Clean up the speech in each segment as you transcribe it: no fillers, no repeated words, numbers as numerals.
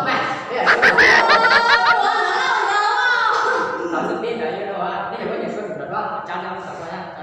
mày đây là tao tự tin đấy chứ đâu à, đây là có nhiều số chủ đó, 100 tao coi nha.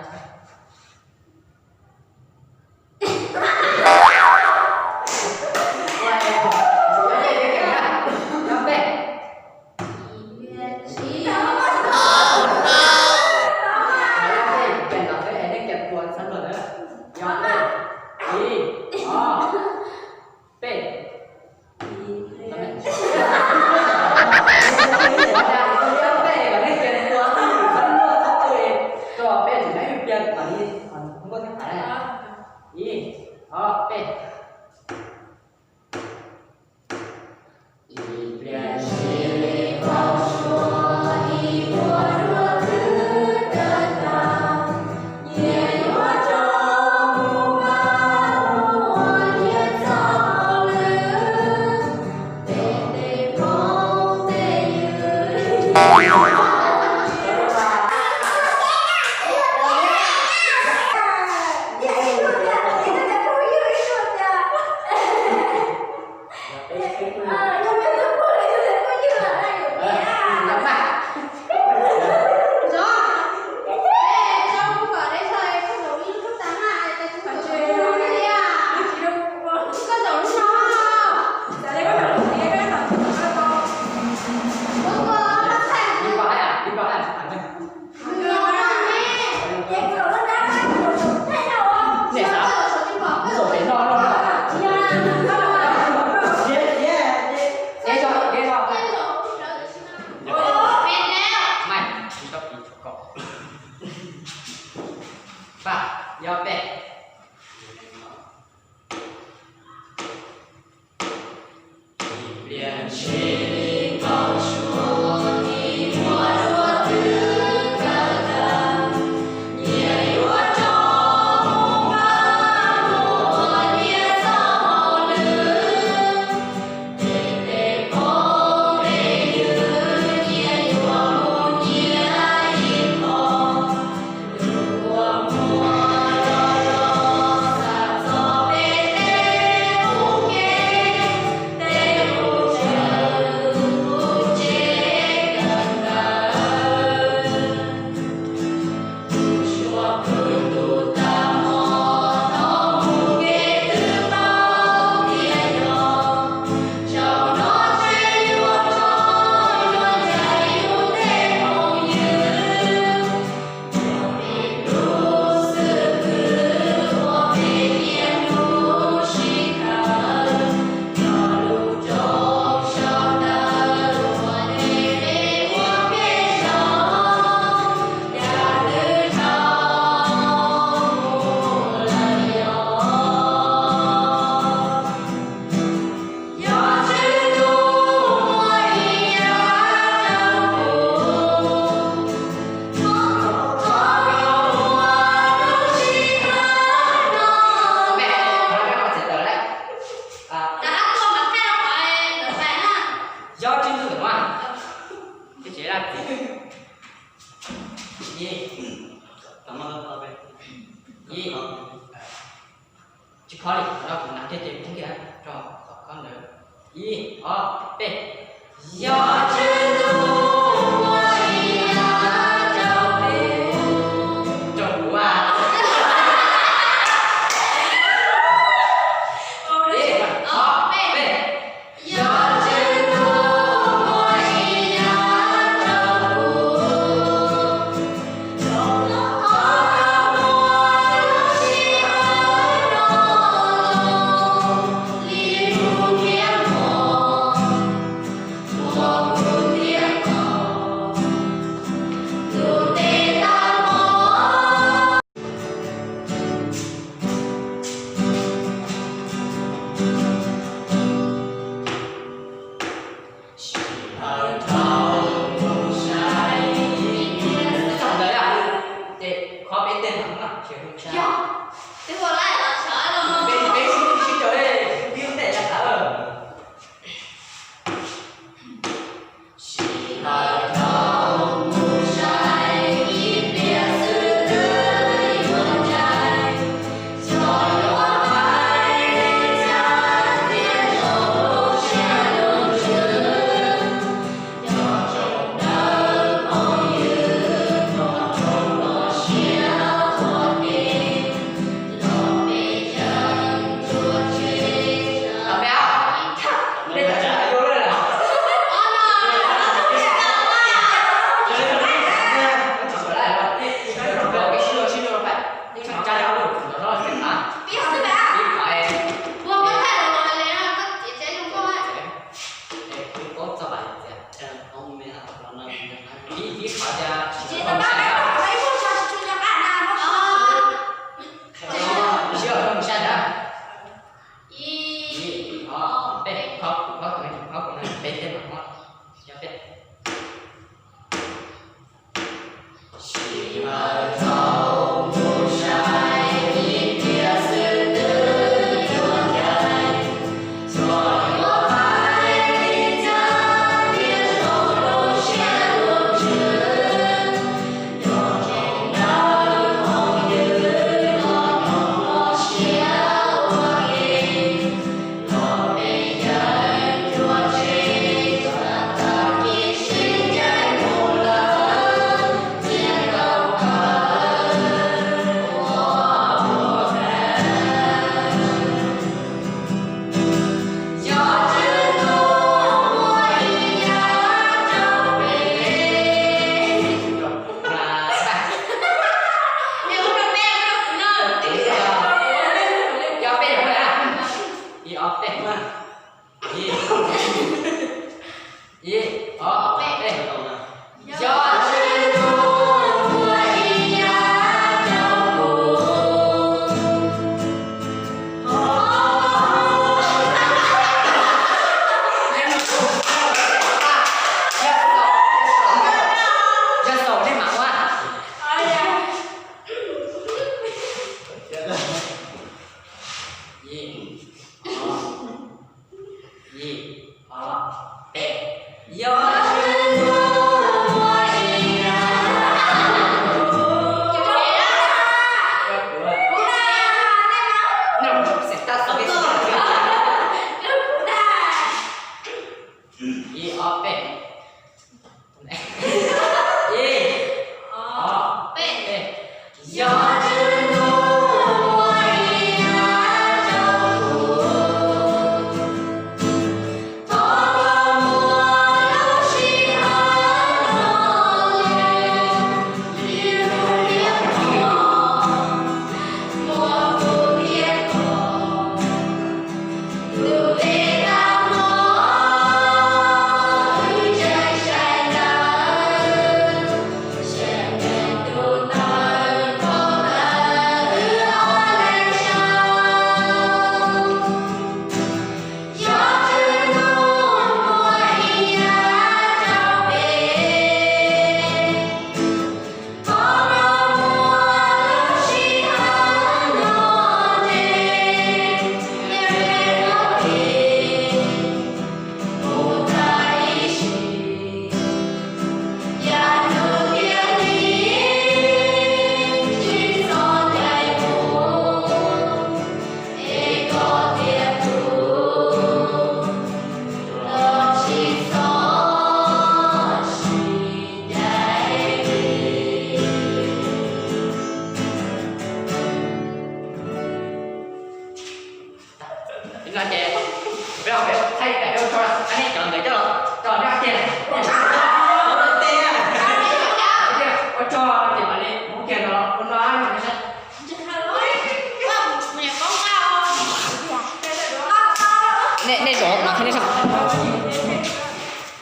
khó đi, đó cũng nằm trên trên cũng kìa. Rồi, con nữa. Y, O, P. Do chữ tu Hãy subscribe cho kênh Ghiền Mì Gõ để không bỏ lỡ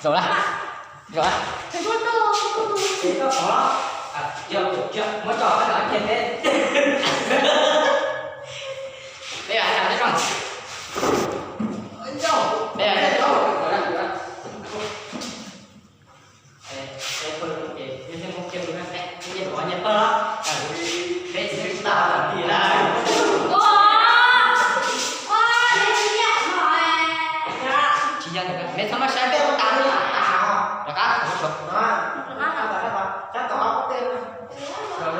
Rồi đó. Rồi đó. Thì nó có chưa mới trò cái đoạn trên đấy. Bây giờ làm cái con. Bây giờ làm cái con. Rồi đó, rồi đó. Đây phơi một cái, nhưng không kêu được đấy. Cái gì đó nhận phơi đó. Đây sẽ chúng ta làm gì đây? Chỉ nhận được cái. Mẹ thằng nó sẽ biết không tao nữa. Được á, không chụp. Chắc tao có tên rồi. Rồi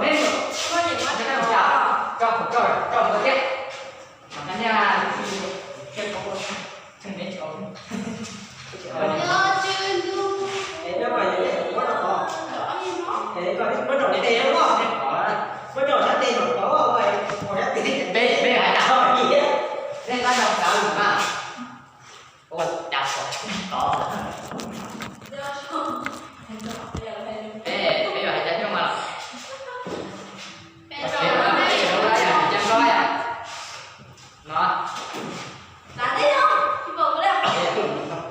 lên. Cho một cái. Cảm nha. Cái có thân đến chỗ. Thế nó phải như bắt đầu to. Thế còn bắt đầu tiền đúng không? Bắt đầu ra tiền rồi có vậy. Còn ra tiền. Bây giờ hãy Thôi gì á. lên bắt đầu tạo được mà. Ôi, chặt rồi. Đó. Ê, bây giờ hãy chặt cho mà. Nó.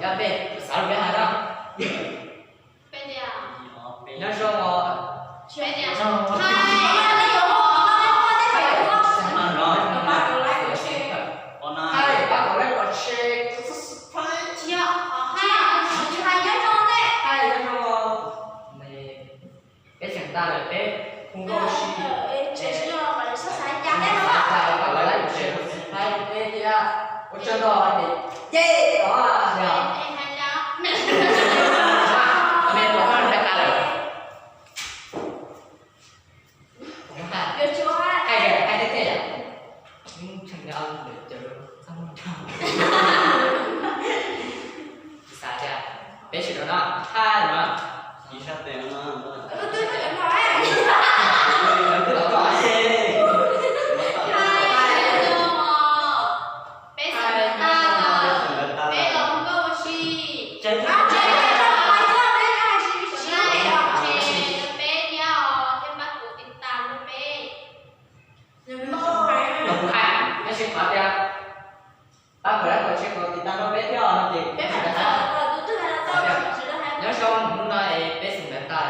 Ya be, sao bé hả đó? Nó số một. Hai, ba cậu lấy một xe. Hai nó số này. Cái chẳng ta là bé không có gì. Cậu lấy một xe. Hai bé kia. Một chân đỏ thì. Yeah, đó là. Mẹ của con phải ta rồi. Hai đứa kia à? Chẳng nghe ông để chờ xong không chào. Xa cha. Bé chỉ đó nó. Hai nữa. Chỉ sao tiền nó. Ba phải có chuyện của ta nó biết theo nó gì. Nhớ xong muốn nói bé sinh bé ta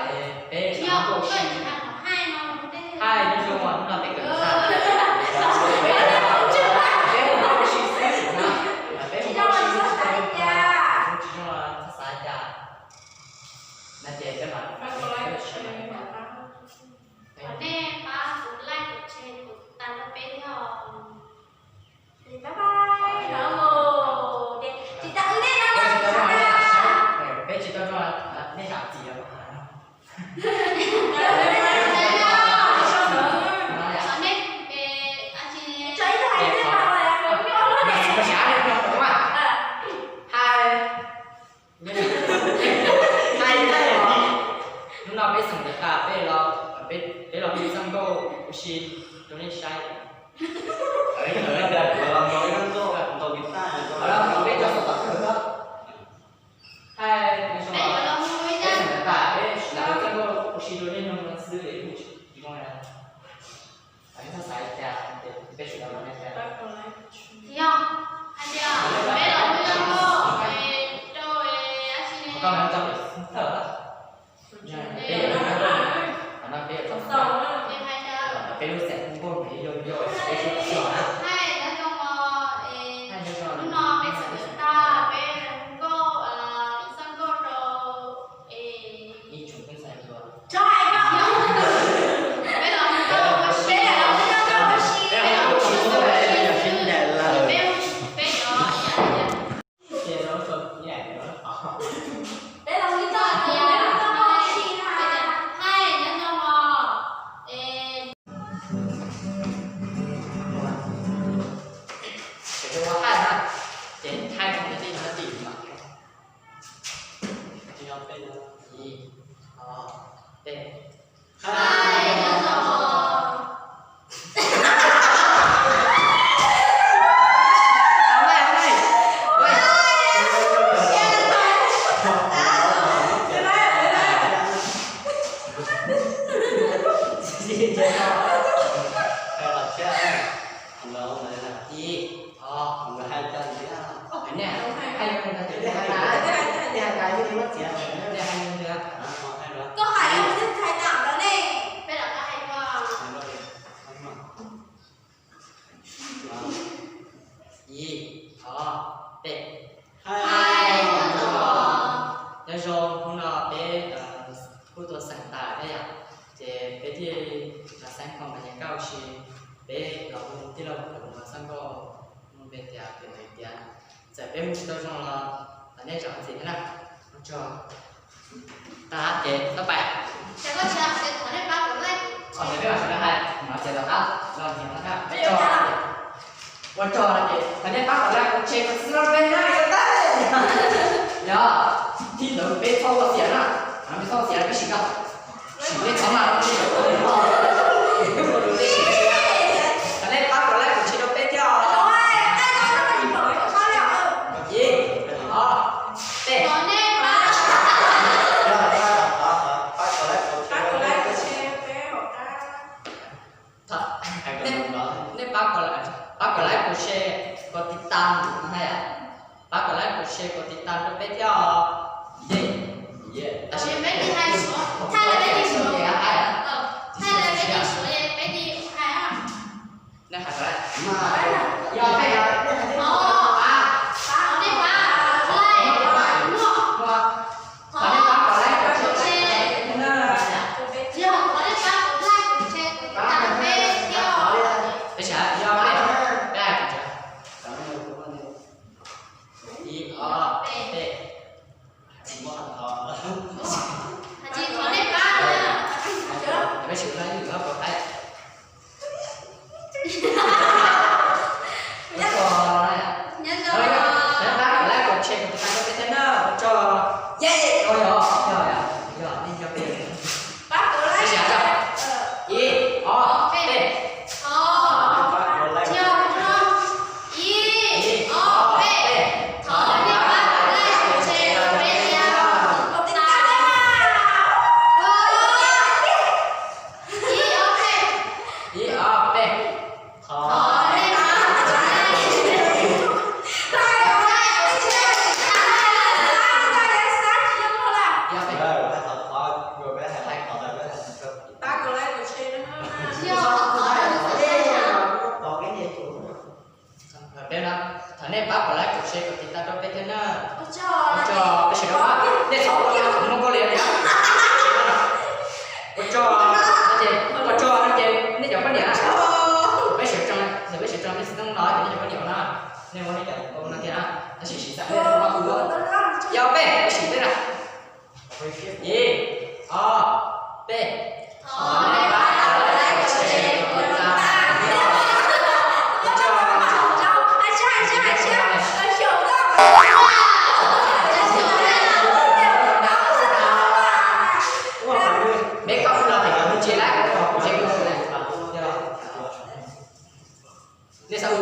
chi tôi nên sai Đấy, ở làm nói năng tô, tô guitar rồi tô. ở đó mình biết cho một tập được đó hai nói chung là cái sản phẩm đấy là cái cô chi tôi nên không sử dụng để chỉ mong là anh ta sai cả để biết sự đó là cái con anh trong thở đó bây giờ nó bây giờ trong cái đôi sẽ không có cái rồi cái chuyện nhỏ hai đứa đi chung cái sai rồi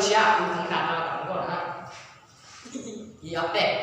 Croatia cũng không đảm bảo thắng rồi ha. Ý áp đẻ